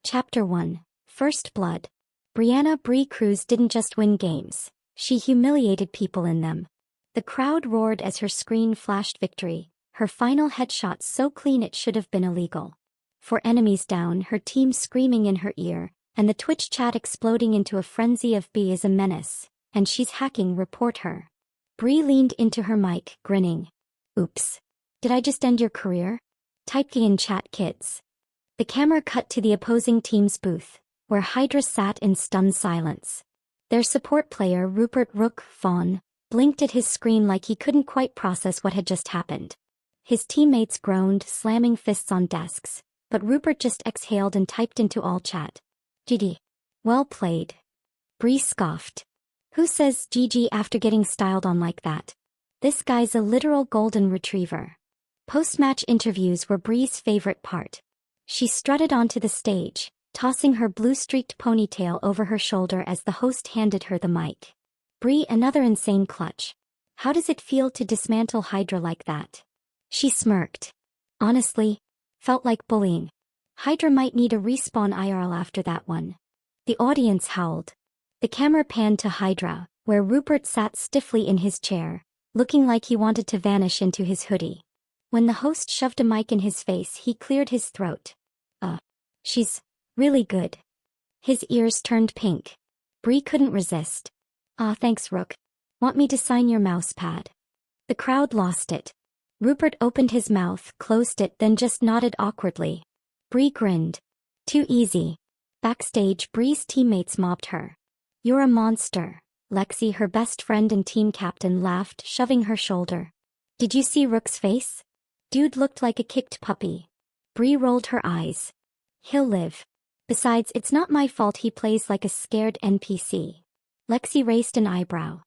Chapter 1. First Blood. Brianna Bree Cruz didn't just win games, she humiliated people in them. The crowd roared as her screen flashed victory, her final headshot so clean it should have been illegal. Four enemies down, her team screaming in her ear, and the Twitch chat exploding into a frenzy of "B is a menace, and she's hacking, report her." Bree leaned into her mic, grinning. "Oops. Did I just end your career? Type in chat, kids." The camera cut to the opposing team's booth, where Hydra sat in stunned silence. Their support player, Rupert Rook Fawn, blinked at his screen like he couldn't quite process what had just happened. His teammates groaned, slamming fists on desks, but Rupert just exhaled and typed into all chat, "GG. Well played." Bree scoffed. "Who says GG after getting styled on like that? This guy's a literal golden retriever." Post-match interviews were Bree's favorite part. She strutted onto the stage, tossing her blue-streaked ponytail over her shoulder as the host handed her the mic. "Bree, another insane clutch. How does it feel to dismantle Hydra like that?" She smirked. "Honestly, felt like bullying. Hydra might need a respawn IRL after that one." The audience howled. The camera panned to Hydra, where Rupert sat stiffly in his chair, looking like he wanted to vanish into his hoodie. When the host shoved a mic in his face, he cleared his throat. She's really good." His ears turned pink. Bree couldn't resist. Thanks, Rook. Want me to sign your mouse pad?" The crowd lost it. Rupert opened his mouth, closed it, then just nodded awkwardly. Bree grinned. "Too easy." Backstage, Bree's teammates mobbed her. "You're a monster." Lexi, her best friend and team captain, laughed, shoving her shoulder. "Did you see Rook's face? Dude looked like a kicked puppy." Bree rolled her eyes. "He'll live. Besides, it's not my fault he plays like a scared NPC." Lexi raised an eyebrow.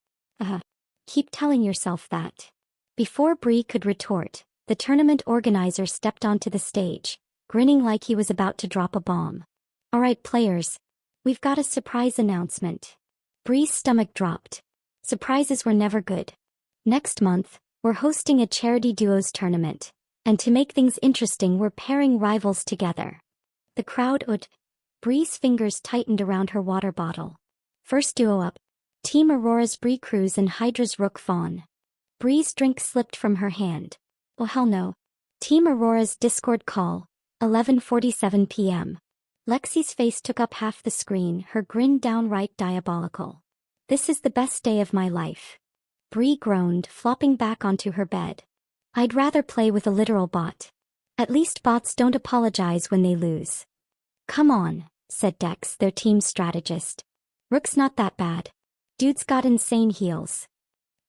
Keep telling yourself that." Before Bree could retort, the tournament organizer stepped onto the stage, grinning like he was about to drop a bomb. "All right, players. We've got a surprise announcement." Bree's stomach dropped. Surprises were never good. "Next month, we're hosting a charity duos tournament, and to make things interesting, we're pairing rivals together." The crowd oohed. Bree's fingers tightened around her water bottle. First duo up. Team Aurora's Bree Cruz and Hydra's Rook Fawn. Bree's drink slipped from her hand. "Oh hell no." Team Aurora's Discord call. 11:47 p.m. Lexi's face took up half the screen, her grin downright diabolical. "This is the best day of my life." Bree groaned, flopping back onto her bed. "I'd rather play with a literal bot. At least bots don't apologize when they lose." "Come on," said Dex, their team strategist. "Rook's not that bad. Dude's got insane heals."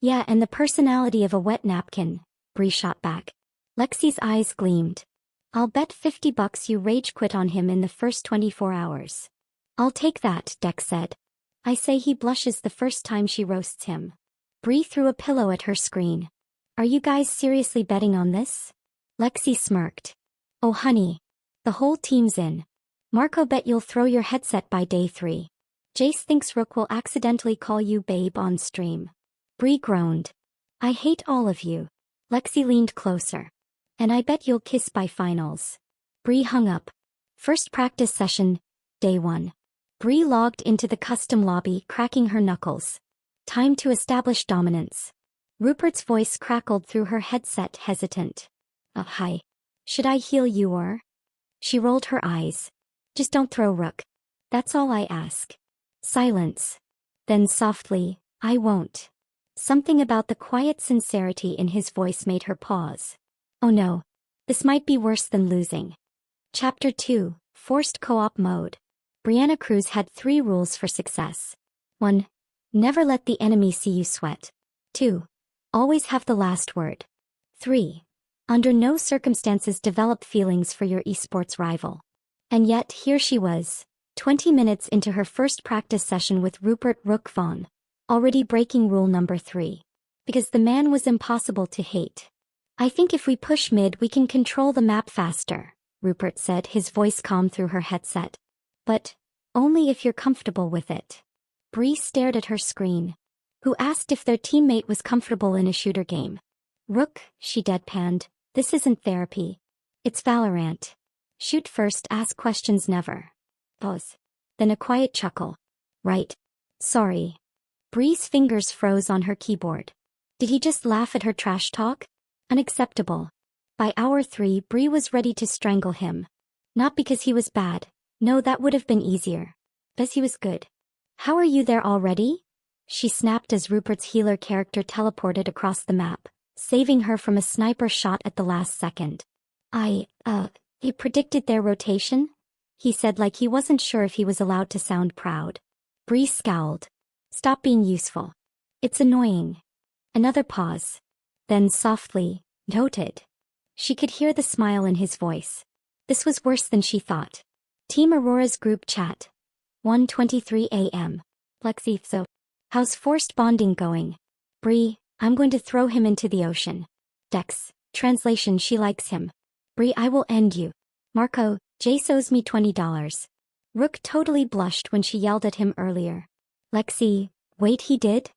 "Yeah, and the personality of a wet napkin," Bree shot back. Lexi's eyes gleamed. "I'll bet $50 you rage quit on him in the first 24 hours. "I'll take that," Dex said. "I say he blushes the first time she roasts him." Bree threw a pillow at her screen. "Are you guys seriously betting on this?" Lexi smirked. "Oh honey. The whole team's in. Marco bet you'll throw your headset by day 3. Jace thinks Rook will accidentally call you babe on stream." Bree groaned. "I hate all of you." Lexi leaned closer. "And I bet you'll kiss by finals." Bree hung up. First practice session, day 1. Bree logged into the custom lobby, cracking her knuckles. Time to establish dominance. Rupert's voice crackled through her headset, hesitant. Hi. Should I heal you or?" She rolled her eyes. "Just don't throw Rook. That's all I ask." Silence. Then softly, "I won't." Something about the quiet sincerity in his voice made her pause. Oh no. This might be worse than losing. Chapter 2, Forced Co-op Mode. Brianna Cruz had 3 rules for success. 1. Never let the enemy see you sweat. 2. Always have the last word. 3. Under no circumstances develop feelings for your esports rival. And yet, here she was, 20 minutes into her first practice session with Rupert Rook Fawn, already breaking rule number 3. Because the man was impossible to hate. "I think if we push mid we can control the map faster," Rupert said, his voice calm through her headset. "But only if you're comfortable with it." Bree stared at her screen. Who asked if their teammate was comfortable in a shooter game? "Rook," she deadpanned, "this isn't therapy. It's Valorant. Shoot first, ask questions never." Pause. Then a quiet chuckle. Right. Sorry. Bree's fingers froze on her keyboard. Did he just laugh at her trash talk? Unacceptable. By hour 3, Bree was ready to strangle him. Not because he was bad. No, that would have been easier. Because he was good. How are you there already? She snapped as Rupert's healer character teleported across the map, saving her from a sniper shot at the last second. He predicted their rotation? He said like he wasn't sure if he was allowed to sound proud. Bree scowled. Stop being useful. It's annoying. Another pause. Then softly, noted. She could hear the smile in his voice. This was worse than she thought. Team Aurora's group chat. 1:23 a.m. Lexi, so, how's forced bonding going? Bree, I'm going to throw him into the ocean. Dex, translation, she likes him. Bree, I will end you. Marco, Jace owes me $20. Rook totally blushed when she yelled at him earlier. Lexi, wait, he did?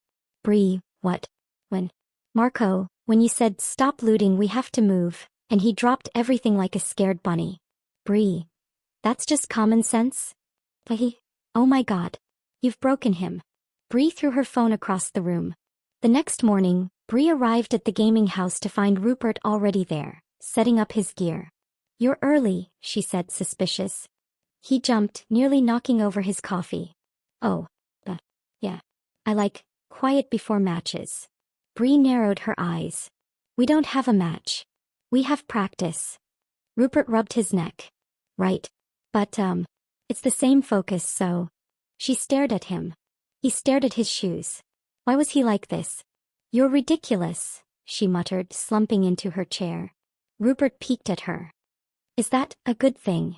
Bree, what? When? Marco, when you said stop looting, we have to move, and he dropped everything like a scared bunny. Bree, that's just common sense? Oh my god. You've broken him. Bree threw her phone across the room. The next morning, Bree arrived at the gaming house to find Rupert already there, setting up his gear. You're early, she said, suspicious. He jumped, nearly knocking over his coffee. Oh. Yeah. I like quiet before matches. Bree narrowed her eyes. We don't have a match. We have practice. Rupert rubbed his neck. Right. But, it's the same focus, so. She stared at him. He stared at his shoes. Why was he like this? You're ridiculous, she muttered, slumping into her chair. Rupert peeked at her. Is that a good thing?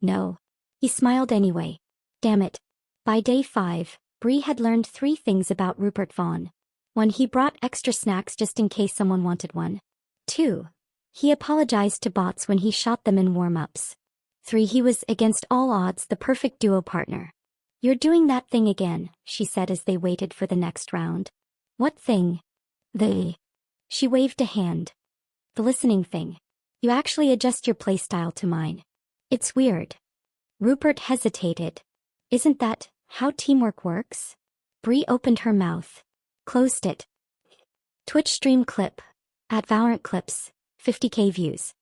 No. He smiled anyway. Damn it. By day 5, Bree had learned 3 things about Rupert Vaughn. 1. He brought extra snacks just in case someone wanted one. 2. He apologized to bots when he shot them in warm-ups. 3. He was, against all odds, the perfect duo partner. You're doing that thing again, she said as they waited for the next round. What thing? She waved a hand. The listening thing. You actually adjust your playstyle to mine. It's weird. Rupert hesitated. Isn't that how teamwork works? Bree opened her mouth. Closed it. Twitch stream clip. At Valorant Clips. 50k views.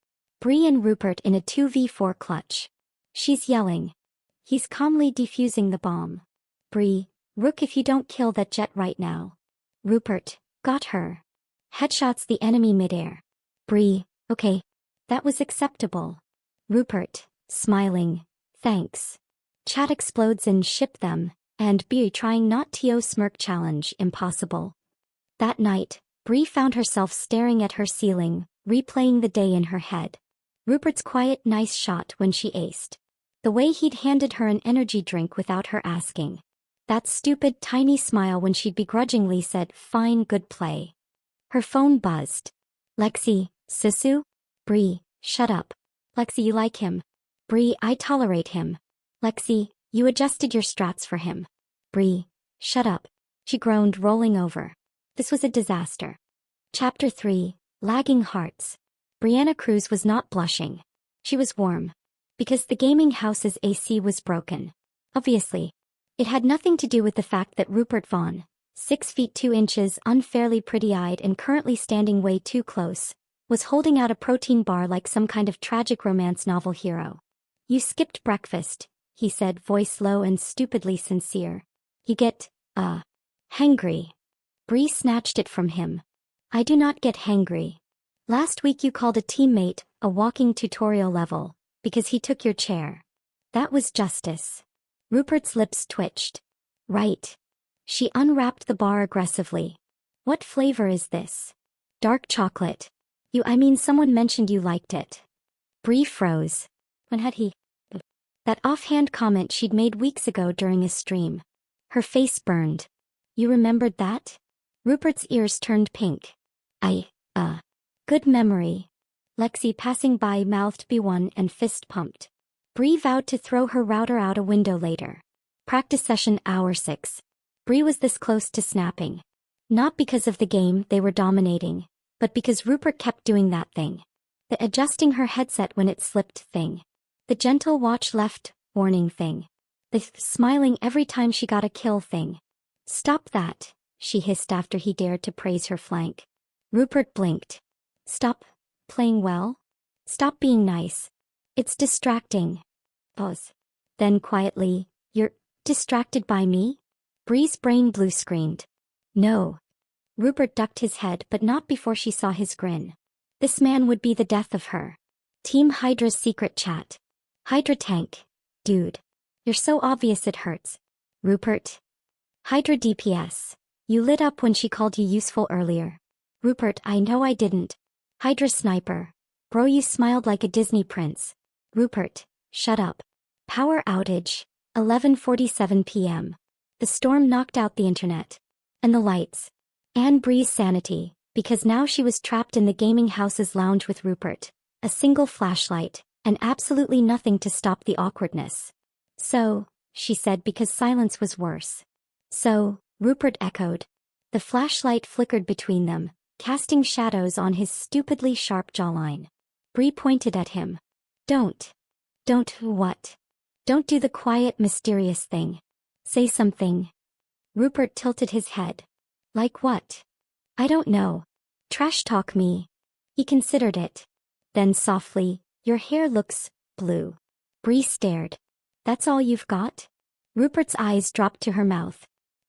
Bree and Rupert in a 2v4 clutch. She's yelling. He's calmly defusing the bomb. Bree, Rook, if you don't kill that jet right now. Rupert, got her. Headshots the enemy midair. Bree, okay. That was acceptable. Rupert, smiling. Thanks. Chat explodes in ship them, and Bree trying not to smirk challenge impossible. That night, Bree found herself staring at her ceiling, replaying the day in her head. Rupert's quiet nice shot when she aced. The way he'd handed her an energy drink without her asking. That stupid tiny smile when she'd begrudgingly said, fine, good play. Her phone buzzed. Lexi, Sisu? Bree, shut up. Lexi, you like him. Bree, I tolerate him. Lexi, you adjusted your strats for him. Bree, shut up. She groaned, rolling over. This was a disaster. Chapter 3, Lagging Hearts. Brianna Cruz was not blushing. She was warm. Because the gaming house's AC was broken. Obviously. It had nothing to do with the fact that Rupert Vaughn, 6 feet 2 inches, unfairly pretty-eyed and currently standing way too close, was holding out a protein bar like some kind of tragic romance novel hero. You skipped breakfast, he said, voice low and stupidly sincere. You get, hangry. Bree snatched it from him. I do not get hangry. Last week you called a teammate a walking tutorial level, because he took your chair. That was justice. Rupert's lips twitched. Right. She unwrapped the bar aggressively. What flavor is this? Dark chocolate. I mean someone mentioned you liked it. Bree froze. When had he? That offhand comment she'd made weeks ago during a stream. Her face burned. You remembered that? Rupert's ears turned pink. Good memory. Lexi passing by mouthed B1 and fist pumped. Bree vowed to throw her router out a window later. Practice session hour 6. Bree was this close to snapping. Not because of the game they were dominating, but because Rupert kept doing that thing. The adjusting her headset when it slipped thing. The gentle watch left warning thing. Smiling every time she got a kill thing. Stop that, she hissed after he dared to praise her flank. Rupert blinked. Stop playing well? Stop being nice. It's distracting. Pause. Then quietly, you're distracted by me? Bree's brain blue screamed. No. Rupert ducked his head, but not before she saw his grin. This man would be the death of her. Team Hydra's secret chat. Hydra tank. Dude. You're so obvious it hurts. Rupert. Hydra DPS. You lit up when she called you useful earlier. Rupert, I know I didn't. Hydra sniper. Bro, you smiled like a Disney prince. Rupert, shut up. Power outage. 11:47 p.m. The storm knocked out the internet. And the lights. And Bree's sanity, because now she was trapped in the gaming house's lounge with Rupert. A single flashlight, and absolutely nothing to stop the awkwardness. So, she said, because silence was worse. So, Rupert echoed. The flashlight flickered between them, casting shadows on his stupidly sharp jawline. Bree pointed at him. Don't what? Don't do the quiet, mysterious thing. Say something. Rupert tilted his head. Like what? I don't know. Trash talk me. He considered it. Then softly, your hair looks blue. Bree stared. That's all you've got? Rupert's eyes dropped to her mouth.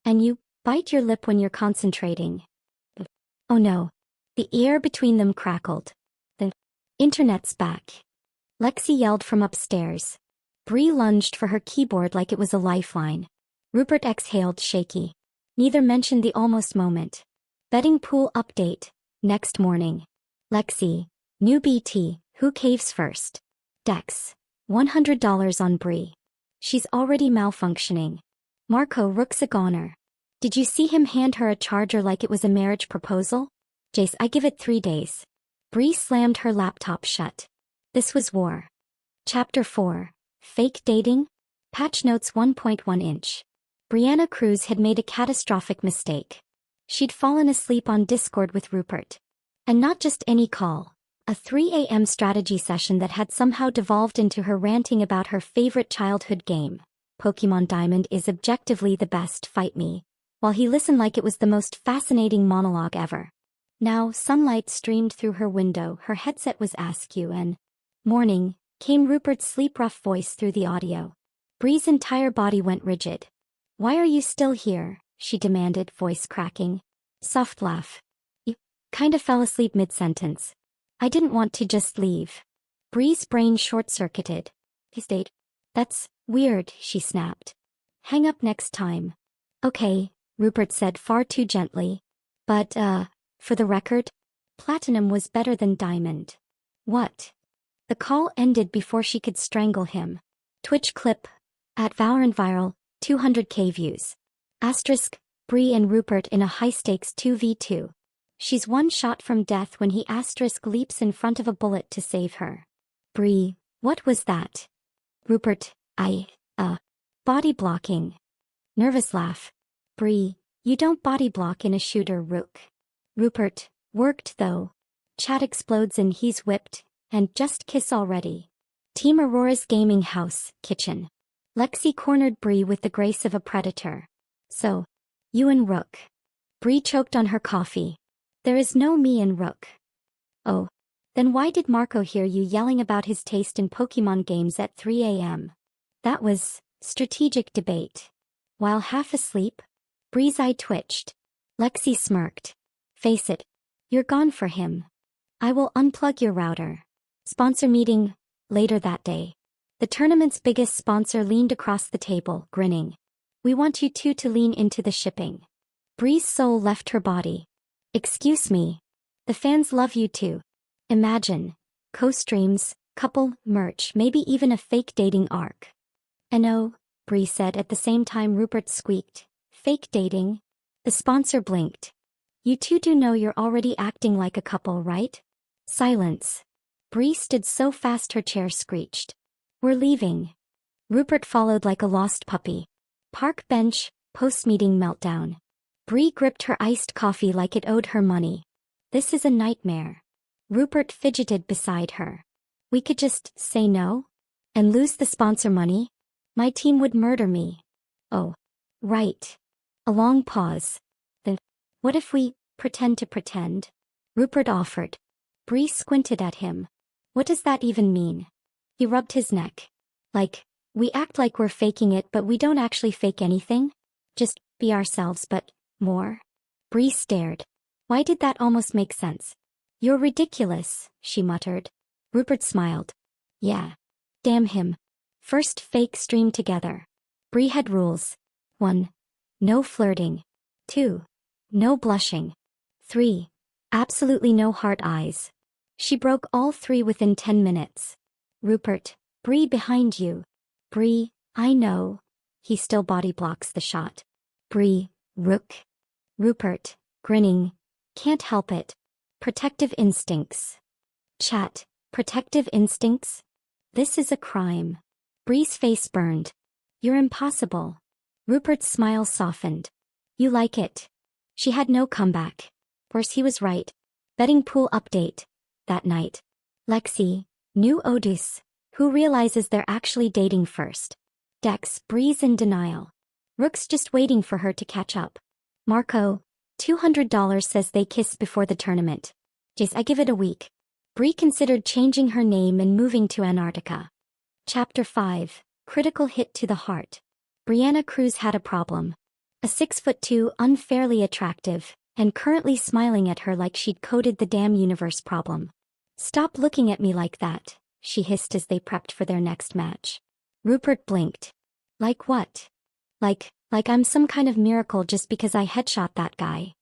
And you bite your lip when you're concentrating. Oh no. The air between them crackled. The internet's back. Lexi yelled from upstairs. Bree lunged for her keyboard like it was a lifeline. Rupert exhaled shaky. Neither mentioned the almost moment. Betting pool update. Next morning. Lexi. New BT. Who caves first? Dex. $100 on Bree. She's already malfunctioning. Marco Rook's a goner. Did you see him hand her a charger like it was a marriage proposal? Jace, I give it 3 days. Bree slammed her laptop shut. This was war. Chapter 4. Fake dating? Patch notes 1.1 inch. Brianna Cruz had made a catastrophic mistake. She'd fallen asleep on Discord with Rupert. And not just any call. A 3 a.m. strategy session that had somehow devolved into her ranting about her favorite childhood game. Pokemon Diamond is objectively the best, fight me. While he listened like it was the most fascinating monologue ever. Now, sunlight streamed through her window, her headset was askew, and morning, came Rupert's sleep-rough voice through the audio. Bree's entire body went rigid. Why are you still here? She demanded, voice cracking. Soft laugh. You kinda fell asleep mid-sentence. I didn't want to just leave. Bree's brain short-circuited. He stayed. That's weird, she snapped. Hang up next time. Okay, Rupert said far too gently. But, for the record, platinum was better than diamond. What? The call ended before she could strangle him. Twitch clip. At Valorant Viral, 200k views. Asterisk, Bree and Rupert in a high-stakes 2v2. She's one shot from death when he asterisk leaps in front of a bullet to save her. Bree, what was that? Rupert, body blocking. Nervous laugh. Bree, you don't body block in a shooter, Rook. Rupert, worked though. Chat explodes and he's whipped, and just kiss already. Team Aurora's gaming house, kitchen. Lexi cornered Bree with the grace of a predator. So, you and Rook. Bree choked on her coffee. There is no me in Rook. Oh. Then why did Marco hear you yelling about his taste in Pokemon games at 3 a.m.? That was strategic debate. While half asleep, Bree's eye twitched. Lexi smirked. Face it. You're gone for him. I will unplug your router. Sponsor meeting, later that day. The tournament's biggest sponsor leaned across the table, grinning. We want you two to lean into the shipping. Bree's soul left her body. Excuse me. The fans love you too. Imagine. Co-streams, couple, merch, maybe even a fake dating arc. And oh, Bree said at the same time Rupert squeaked. Fake dating? The sponsor blinked. You two do know you're already acting like a couple, right? Silence. Bree stood so fast her chair screeched. We're leaving. Rupert followed like a lost puppy. Park bench, post-meeting meltdown. Bree gripped her iced coffee like it owed her money. This is a nightmare. Rupert fidgeted beside her. We could just say no? And lose the sponsor money? My team would murder me. Oh. Right. A long pause. Then, what if we pretend to pretend? Rupert offered. Bree squinted at him. What does that even mean? He rubbed his neck. Like, we act like we're faking it but we don't actually fake anything? Just be ourselves but more? Bree stared. Why did that almost make sense? You're ridiculous, she muttered. Rupert smiled. Yeah. Damn him. First fake stream together. Bree had rules. 1. No flirting. 2. No blushing. 3. Absolutely no heart eyes. She broke all 3 within 10 minutes. Rupert, Bree behind you. Bree, I know. He still body blocks the shot. Bree, Rook. Rupert, grinning. Can't help it. Protective instincts. Chat, protective instincts? This is a crime. Bree's face burned. You're impossible. Rupert's smile softened. You like it. She had no comeback. Worse, he was right. Betting pool update. That night. Lexi, new Odus, who realizes they're actually dating first. Dex, Bree's in denial. Rook's just waiting for her to catch up. Marco, $200 says they kiss before the tournament. Jace, I give it a week. Bree considered changing her name and moving to Antarctica. Chapter 5, Critical Hit to the Heart. Brianna Cruz had a problem. A 6'2", unfairly attractive, and currently smiling at her like she'd coded the damn universe problem. Stop looking at me like that, she hissed as they prepped for their next match. Rupert blinked. Like what? Like I'm some kind of miracle just because I headshot that guy.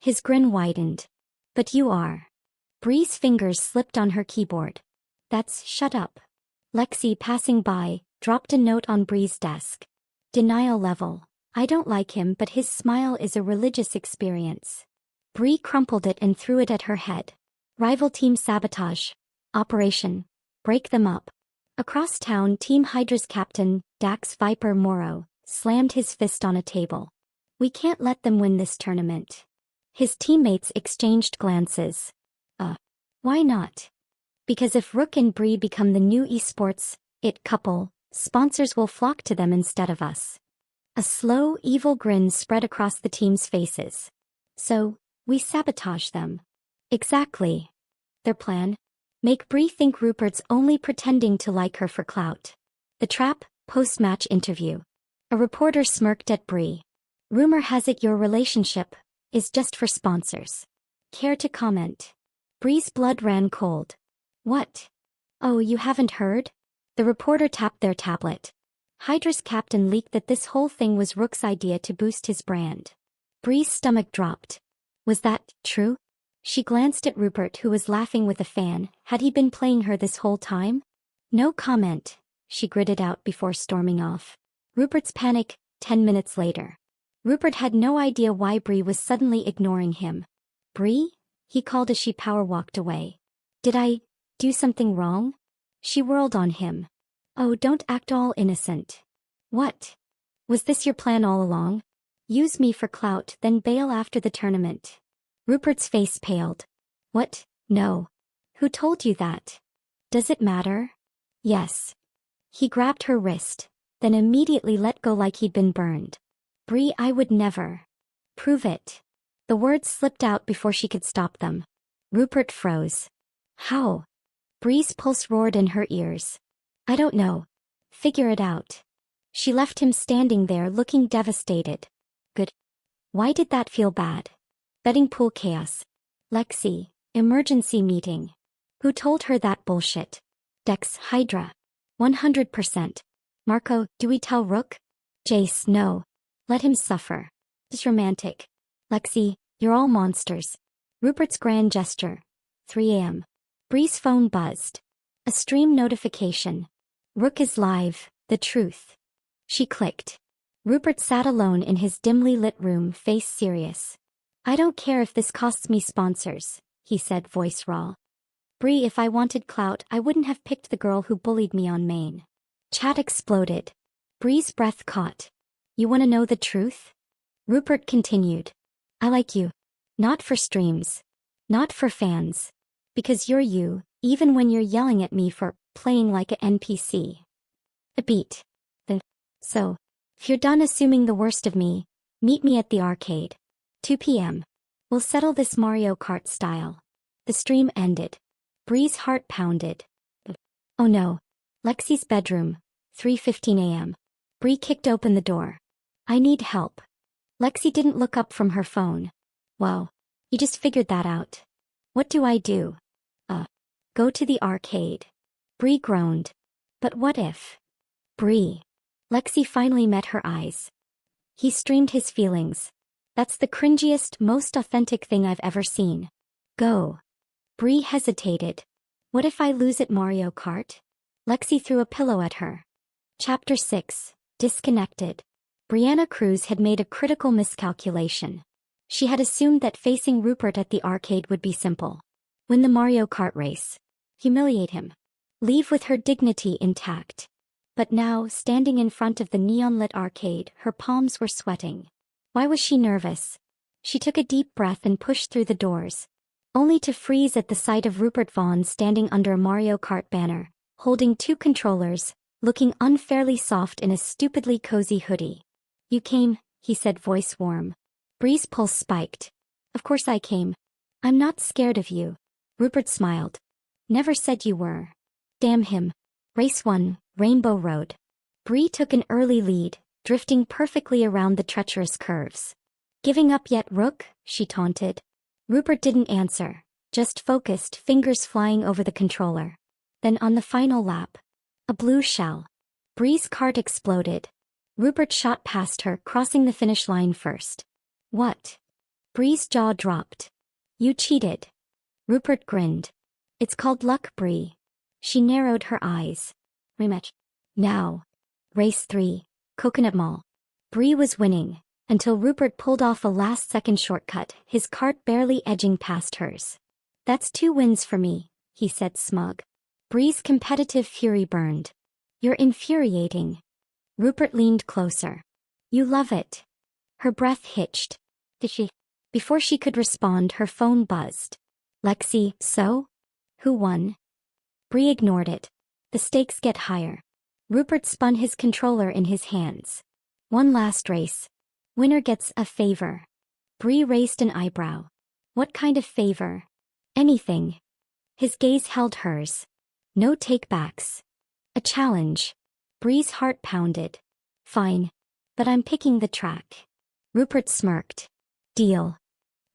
His grin widened. But you are. Bree's fingers slipped on her keyboard. Shut up. Lexi, passing by, dropped a note on Bree's desk. Denial level. I don't like him but his smile is a religious experience. Bree crumpled it and threw it at her head. Rival team sabotage. Operation. Break them up. Across town, Team Hydra's captain, Dax Viper Morrow, slammed his fist on a table. We can't let them win this tournament. His teammates exchanged glances. Why not? Because if Rook and Bree become the new Esports couple, sponsors will flock to them instead of us. A slow, evil grin spread across the team's faces. So, we sabotage them. Exactly. Their plan? Make Bree think Rupert's only pretending to like her for clout. The trap, post-match interview. A reporter smirked at Bree. Rumor has it your relationship is just for sponsors. Care to comment? Bree's blood ran cold. What? Oh, you haven't heard? The reporter tapped their tablet. Hydra's captain leaked that this whole thing was Rook's idea to boost his brand. Bree's stomach dropped. Was that true? She glanced at Rupert who was laughing with a fan. Had he been playing her this whole time? No comment, she gritted out before storming off. Rupert's panic, 10 minutes later. Rupert had no idea why Bree was suddenly ignoring him. Bree? He called as she power-walked away. Did I do something wrong? She whirled on him. Oh, don't act all innocent. What? Was this your plan all along? Use me for clout, then bail after the tournament. Rupert's face paled. What? No. Who told you that? Does it matter? Yes. He grabbed her wrist, then immediately let go like he'd been burned. Bree, I would never. Prove it. The words slipped out before she could stop them. Rupert froze. How? Bree's pulse roared in her ears. I don't know. Figure it out. She left him standing there looking devastated. Good. Why did that feel bad? Betting pool chaos. Lexi, emergency meeting. Who told her that bullshit? Dex, Hydra. 100%. Marco, do we tell Rook? Jace, no. Let him suffer. It's romantic. Lexi, you're all monsters. Rupert's grand gesture. 3 a.m. Bree's phone buzzed. A stream notification. Rook is live, the truth. She clicked. Rupert sat alone in his dimly lit room, face serious. I don't care if this costs me sponsors, he said, voice raw. Bree, if I wanted clout, I wouldn't have picked the girl who bullied me on main. Chat exploded. Bree's breath caught. You want to know the truth? Rupert continued. I like you. Not for streams. Not for fans. Because you're you, even when you're yelling at me for playing like a NPC. A beat. So, if you're done assuming the worst of me, meet me at the arcade. 2 p.m. We'll settle this Mario Kart style. The stream ended. Bree's heart pounded. Oh no. Lexi's bedroom. 3:15 a.m. Bree kicked open the door. I need help. Lexi didn't look up from her phone. Whoa. You just figured that out. What do I do? Go to the arcade. Bree groaned. But what if? Bree. Lexi finally met her eyes. He streamed his feelings. That's the cringiest, most authentic thing I've ever seen. Go. Bree hesitated. What if I lose at Mario Kart? Lexi threw a pillow at her. Chapter 6. Disconnected. Brianna Cruz had made a critical miscalculation. She had assumed that facing Rupert at the arcade would be simple. Win the Mario Kart race. Humiliate him. Leave with her dignity intact. But now, standing in front of the neon-lit arcade, her palms were sweating. Why was she nervous? She took a deep breath and pushed through the doors, only to freeze at the sight of Rupert Vaughn standing under a Mario Kart banner, holding 2 controllers, looking unfairly soft in a stupidly cozy hoodie. You came, he said, voice warm. Bree's pulse spiked. Of course I came. I'm not scared of you. Rupert smiled. Never said you were. Damn him. Race 1, Rainbow Road. Bree took an early lead, drifting perfectly around the treacherous curves. Giving up yet, Rook? She taunted. Rupert didn't answer, just focused, fingers flying over the controller. Then on the final lap, a blue shell. Bree's cart exploded. Rupert shot past her, crossing the finish line first. What? Bree's jaw dropped. You cheated. Rupert grinned. It's called luck, Bree. She narrowed her eyes. Rematch. Now. Race 3, Coconut Mall. Bree was winning, until Rupert pulled off a last-second shortcut, his cart barely edging past hers. That's 2 wins for me, he said, smug. Bree's competitive fury burned. You're infuriating. Rupert leaned closer. You love it. Her breath hitched. Did she? Before she could respond, her phone buzzed. Lexi, so? Who won? Bree ignored it. The stakes get higher. Rupert spun his controller in his hands. One last race. Winner gets a favor. Bree raised an eyebrow. What kind of favor? Anything. His gaze held hers. No takebacks. A challenge. Bree's heart pounded. Fine. But I'm picking the track. Rupert smirked. Deal.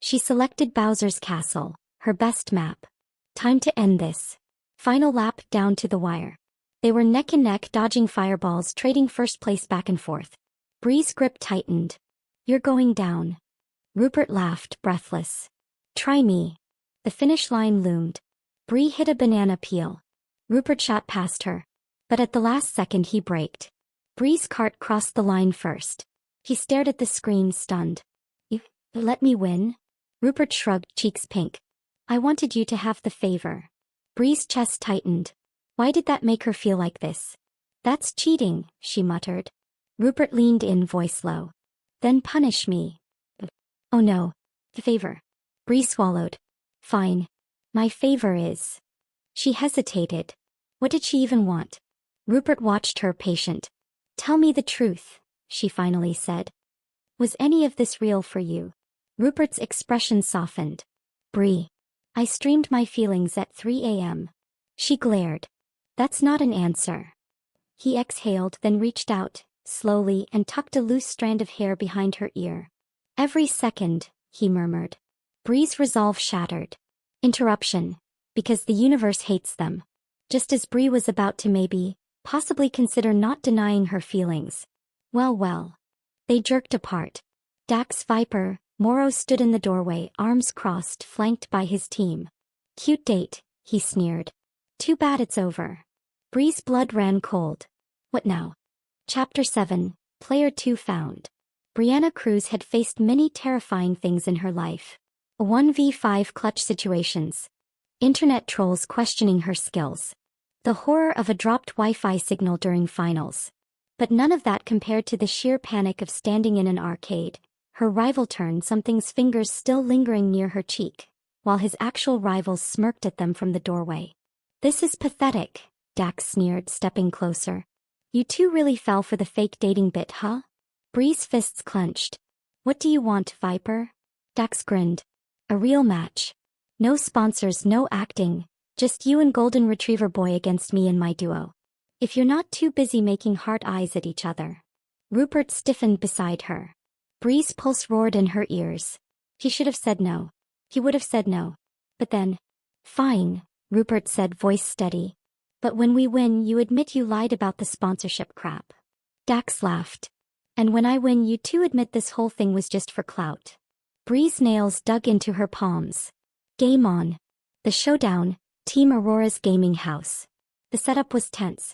She selected Bowser's Castle, her best map. Time to end this. Final lap down to the wire. They were neck and neck, dodging fireballs, trading first place back and forth. Bree's grip tightened. You're going down. Rupert laughed, breathless. Try me. The finish line loomed. Bree hit a banana peel. Rupert shot past her. But at the last second he braked. Bree's cart crossed the line first. He stared at the screen, stunned. You let me win? Rupert shrugged, cheeks pink. I wanted you to have the favor. Bree's chest tightened. Why did that make her feel like this? That's cheating, she muttered. Rupert leaned in, voice low. Then punish me. Oh no. The favor. Bree swallowed. Fine. My favor is. She hesitated. What did she even want? Rupert watched her, patient. Tell me the truth, she finally said. Was any of this real for you? Rupert's expression softened. Bree. I streamed my feelings at 3 a.m. She glared. That's not an answer. He exhaled, then reached out, slowly, and tucked a loose strand of hair behind her ear. Every second, he murmured. Bree's resolve shattered. Interruption. Because the universe hates them. Just as Bree was about to possibly consider not denying her feelings. Well. They jerked apart. Dax Viper, Morrow stood in the doorway, arms crossed, flanked by his team. Cute date, he sneered. Too bad it's over. Bree's blood ran cold. What now? Chapter 7, Player 2 Found. Brianna Cruz had faced many terrifying things in her life. 1v5 clutch situations. Internet trolls questioning her skills. The horror of a dropped Wi-Fi signal during finals. But none of that compared to the sheer panic of standing in an arcade. Her rival turned, something's fingers still lingering near her cheek, while his actual rivals smirked at them from the doorway. This is pathetic, Dax sneered, stepping closer. You two really fell for the fake dating bit, huh? Bree's fists clenched. What do you want, Viper? Dax grinned. A real match. No sponsors, no acting. Just you and Golden Retriever Boy against me and my duo. If you're not too busy making hard eyes at each other. Rupert stiffened beside her. Bree's pulse roared in her ears. He should have said no. He would have said no. But then, fine, Rupert said, voice steady. But when we win, you admit you lied about the sponsorship crap. Dax laughed. And when I win, you two admit this whole thing was just for clout. Bree's nails dug into her palms. Game on. The showdown, Team Aurora's gaming house. The setup was tense.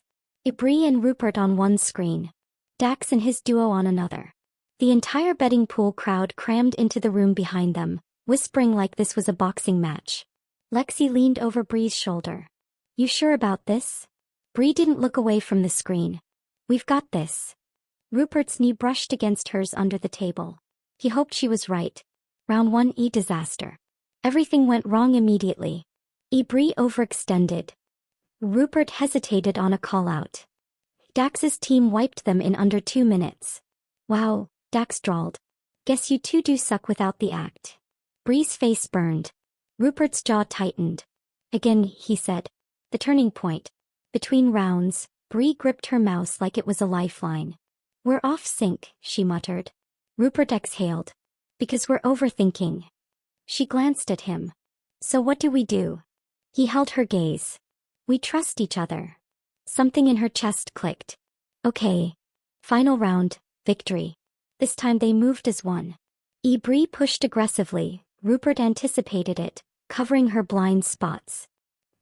Bree and Rupert on one screen. Dax and his duo on another. The entire betting pool crowd crammed into the room behind them, whispering like this was a boxing match. Lexi leaned over Bree's shoulder. You sure about this? Bree didn't look away from the screen. We've got this. Rupert's knee brushed against hers under the table. He hoped she was right. Round 1 disaster. Everything went wrong immediately. Bree overextended. Rupert hesitated on a call-out. Dax's team wiped them in under 2 minutes. Wow, Dax drawled. Guess you two do suck without the act. Bree's face burned. Rupert's jaw tightened. Again, he said. The turning point. Between rounds, Bree gripped her mouse like it was a lifeline. We're off sync, she muttered. Rupert exhaled. Because we're overthinking. She glanced at him. So what do we do? He held her gaze. We trust each other. Something in her chest clicked. Okay. Final round, victory. This time they moved as one. Bree pushed aggressively. Rupert anticipated it, covering her blind spots.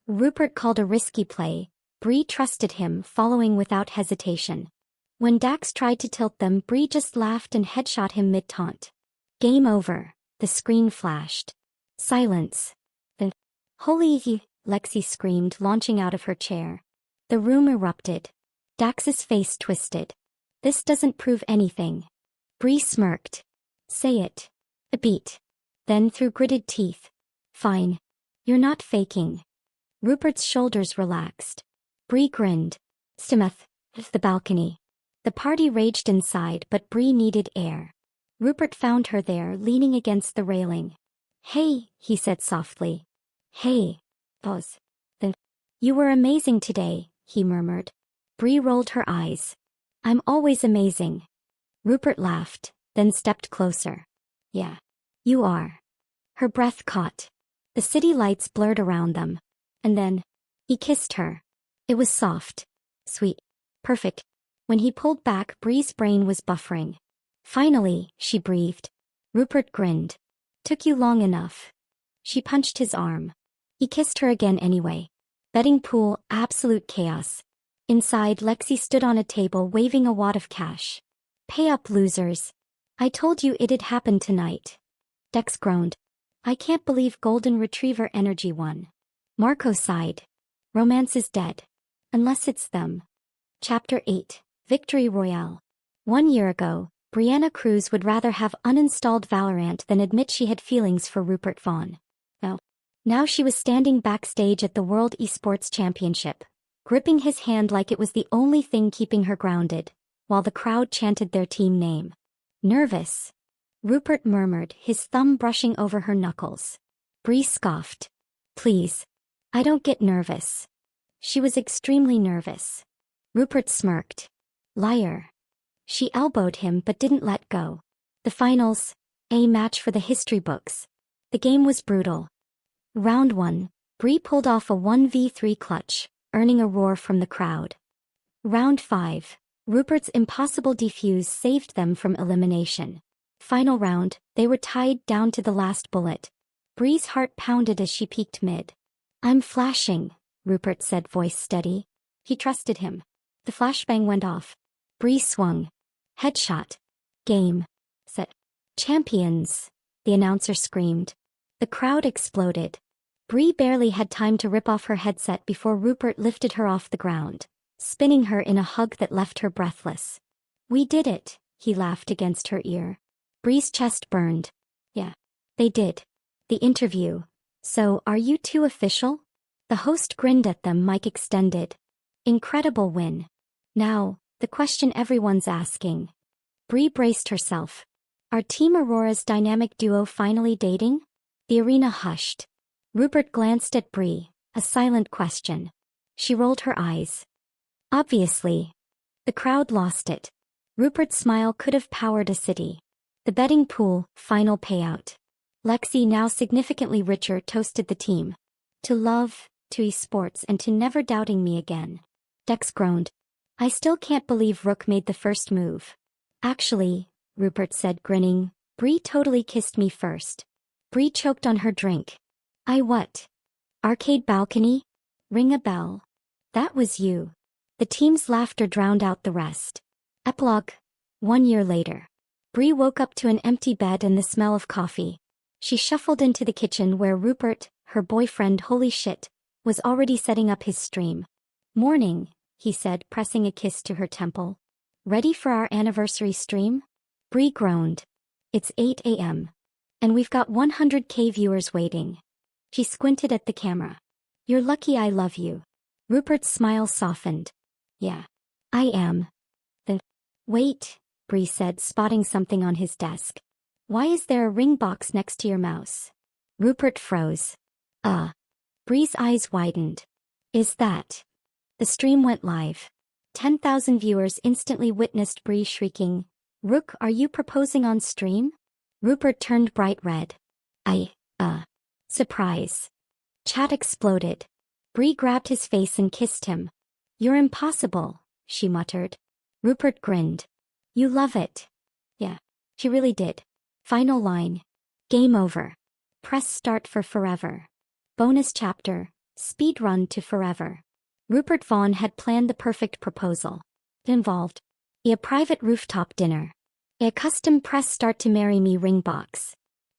Rupert called a risky play. Bree trusted him, following without hesitation. When Dax tried to tilt them, Bree just laughed and headshot him mid-taunt. Game over. The screen flashed. Silence. The holy, Lexi screamed, launching out of her chair. The room erupted. Dax's face twisted. This doesn't prove anything. Bree smirked. Say it. A beat. Then through gritted teeth. Fine. You're not faking. Rupert's shoulders relaxed. Bree grinned. Stimeth. The balcony. The party raged inside, but Bree needed air. Rupert found her there, leaning against the railing. Hey, he said softly. Hey. Pause. Then. You were amazing today, he murmured. Bree rolled her eyes. I'm always amazing. Rupert laughed, then stepped closer. Yeah. You are. Her breath caught. The city lights blurred around them. And then, he kissed her. It was soft. Sweet. Perfect. When he pulled back, Bree's brain was buffering. Finally, she breathed. Rupert grinned. Took you long enough. She punched his arm. He kissed her again anyway. Betting pool, absolute chaos. Inside, Lexi stood on a table waving a wad of cash. Pay up, losers. I told you it'd happen tonight. Dex groaned. I can't believe Golden Retriever Energy won. Marco sighed. Romance is dead. Unless it's them. Chapter 8. Victory Royale. 1 year ago, Brianna Cruz would rather have uninstalled Valorant than admit she had feelings for Rupert Vaughn. Now she was standing backstage at the World Esports Championship, gripping his hand like it was the only thing keeping her grounded, while the crowd chanted their team name. Nervous. Rupert murmured, his thumb brushing over her knuckles. Bree scoffed. Please. I don't get nervous. She was extremely nervous. Rupert smirked. Liar. She elbowed him but didn't let go. The finals, a match for the history books. The game was brutal. Round 1, Bree pulled off a 1v3 clutch, earning a roar from the crowd. Round 5, Rupert's impossible defuse saved them from elimination. Final round, they were tied down to the last bullet. Bree's heart pounded as she peeked mid. I'm flashing, Rupert said, voice steady. He trusted him. The flashbang went off. Bree swung. Headshot. Game. Set. Champions, the announcer screamed. The crowd exploded. Bree barely had time to rip off her headset before Rupert lifted her off the ground, spinning her in a hug that left her breathless. We did it, he laughed against her ear. Bree's chest burned. Yeah. They did. The interview. So, are you two official? The host grinned at them, mic extended. Incredible win. Now, The question everyone's asking. Bree braced herself. Are Team Aurora's dynamic duo finally dating? The arena hushed. Rupert glanced at Bree, a silent question. She rolled her eyes. Obviously. The crowd lost it. Rupert's smile could have powered a city. The betting pool, final payout. Lexi, now significantly richer, toasted the team. To love, to esports, and to never doubting me again. Dex groaned. I still can't believe Rook made the first move. Actually, Rupert said, grinning, Bree totally kissed me first. Bree choked on her drink. I what? Arcade balcony? Ring a bell. That was you. The team's laughter drowned out the rest. Epilogue. 1 year later. Bree woke up to an empty bed and the smell of coffee. She shuffled into the kitchen where Rupert, her boyfriend, holy shit, was already setting up his stream. Morning, he said, pressing a kiss to her temple. Ready for our anniversary stream? Bree groaned. It's 8 a.m. And we've got 100k viewers waiting. She squinted at the camera. You're lucky I love you. Rupert's smile softened. Yeah. I am. Wait, Bree said, spotting something on his desk. Why is there a ring box next to your mouse? Rupert froze. Bree's eyes widened. Is that? The stream went live. 10,000 viewers instantly witnessed Bree shrieking, Rook, are you proposing on stream? Rupert turned bright red. Surprise. Chat exploded. Bree grabbed his face and kissed him. You're impossible, she muttered. Rupert grinned. You love it. Yeah, she really did. Final line. Game over. Press start for forever. Bonus chapter, speed run to forever. Rupert Vaughn had planned the perfect proposal. It involved a private rooftop dinner, a custom press start to marry me ring box,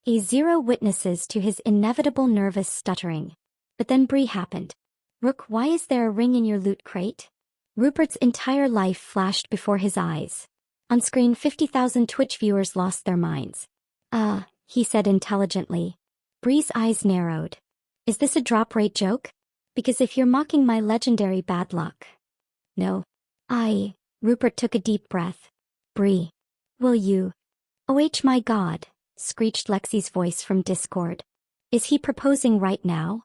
a 0 witnesses to his inevitable nervous stuttering. But then Bree happened. Rook, why is there a ring in your loot crate? Rupert's entire life flashed before his eyes. On screen, 50,000 Twitch viewers lost their minds. He said intelligently. Bree's eyes narrowed. Is this a drop rate joke? Because if you're mocking my legendary bad luck. No. Rupert took a deep breath. Bree. Will you? Oh my god, screeched Lexi's voice from Discord. Is he proposing right now?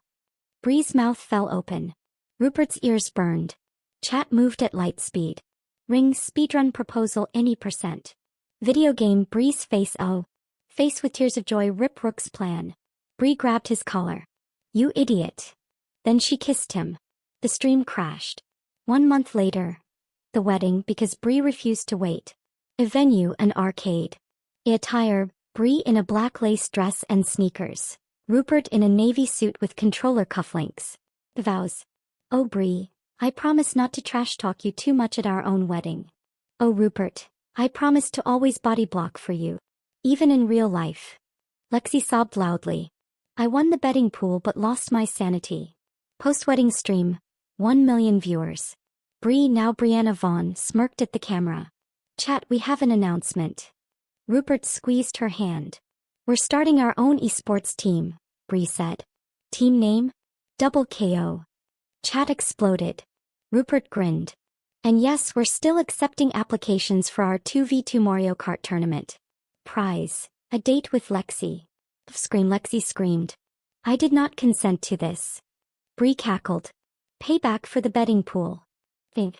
Bree's mouth fell open. Rupert's ears burned. Chat moved at light speed. Ring speedrun proposal any %. Video game Bree's face face with tears of joy rip Rook's plan. Bree grabbed his collar. You idiot. Then she kissed him. The stream crashed. 1 month later. The wedding because Bree refused to wait. A venue, an arcade. Attire, Bree in a black lace dress and sneakers. Rupert in a navy suit with controller cufflinks. The vows. Oh Bree, I promise not to trash talk you too much at our own wedding. Oh Rupert, I promise to always body block for you. Even in real life. Lexi sobbed loudly. I won the betting pool but lost my sanity. Post-wedding stream. 1 million viewers. Bree, now Brianna Vaughn, smirked at the camera. Chat, we have an announcement. Rupert squeezed her hand. We're starting our own esports team, Bree said. Team name? Double KO. Chat exploded. Rupert grinned. And yes, we're still accepting applications for our 2v2 Mario Kart tournament. Prize, a date with Lexi. Lexi screamed. I did not consent to this. Bree cackled. Payback for the betting pool. Think.